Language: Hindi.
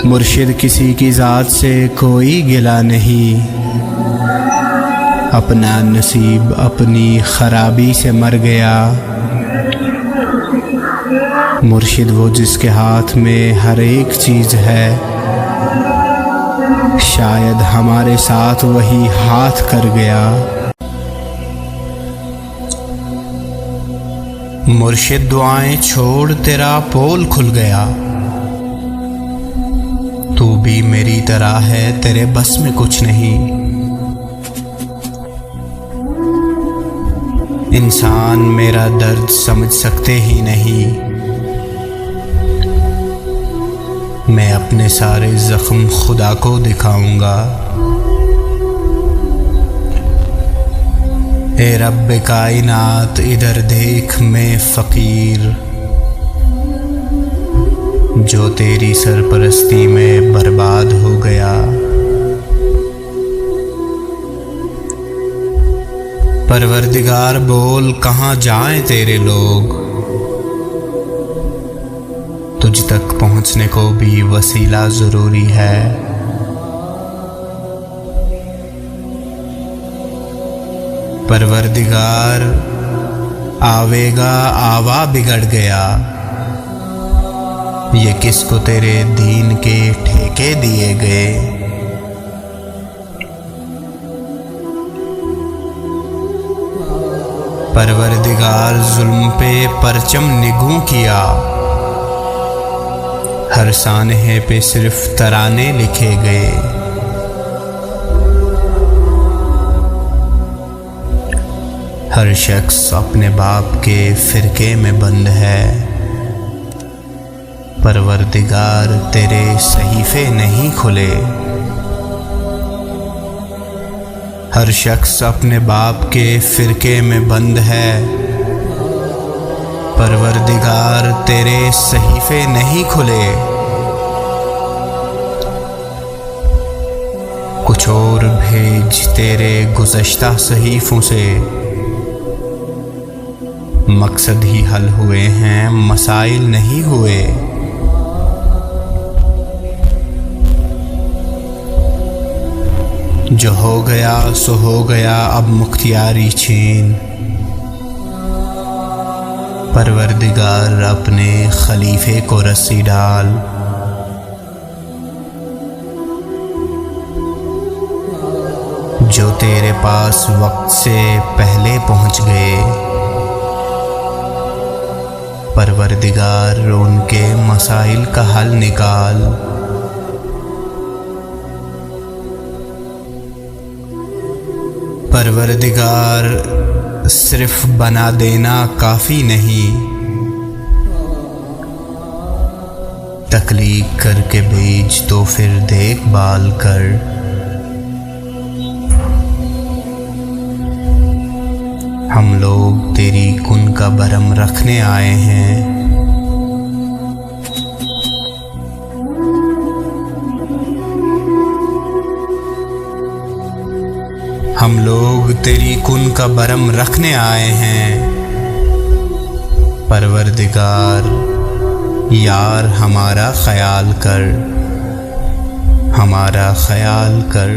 मुर्शिद किसी की ज़ात से कोई गिला नहीं, अपना नसीब अपनी खराबी से मर गया। मुर्शिद वो जिसके हाथ में हर एक चीज़ है, शायद हमारे साथ वही हाथ कर गया। मुर्शिद दुआएं छोड़ तेरा पोल खुल गया, तू भी मेरी तरह है तेरे बस में कुछ नहीं। इंसान मेरा दर्द समझ सकते ही नहीं, मैं अपने सारे जख्म खुदा को दिखाऊंगा। ए रब्बे कायनात इधर देख मैं फ़कीर, जो तेरी सरपरस्ती में बर्बाद हो गया। परवरदिगार बोल कहाँ जाएं तेरे लोग, तुझ तक पहुँचने को भी वसीला ज़रूरी है। परवरदिगार आवेगा आवा बिगड़ गया, ये किसको तेरे दीन के ठेके दिए गए। परवरदिगार जुल्म पे परचम निगू किया, हर सानहे पे सिर्फ तराने लिखे गए। हर शख्स अपने बाप के फिरके में बंद है। परवरदिगार तेरे सहीफे नहीं खुले, हर शख्स अपने बाप के फिरके में बंद है। परवरदिगार तेरे सहीफे नहीं खुले, कुछ और भेज तेरे गुज़श्ता सहीफों से। मकसद ही हल हुए हैं, मसाइल नहीं हुए। जो हो गया सो हो गया, अब मुख्तियारी छीन। परवरदिगार अपने खलीफे को रस्सी डाल। जो तेरे पास वक्त से पहले पहुंच गए, परवरदिगार उनके मसाइल का हल निकाल। परवरदिगार सिर्फ बना देना काफ़ी नहीं, तकलीफ करके भेज तो फिर देखभाल कर। हम लोग तेरी कुन का भरम रखने आए हैं। हम लोग तेरी कुन का भरम रखने आए हैं। परवरदिगार यार हमारा ख्याल कर, हमारा ख्याल कर।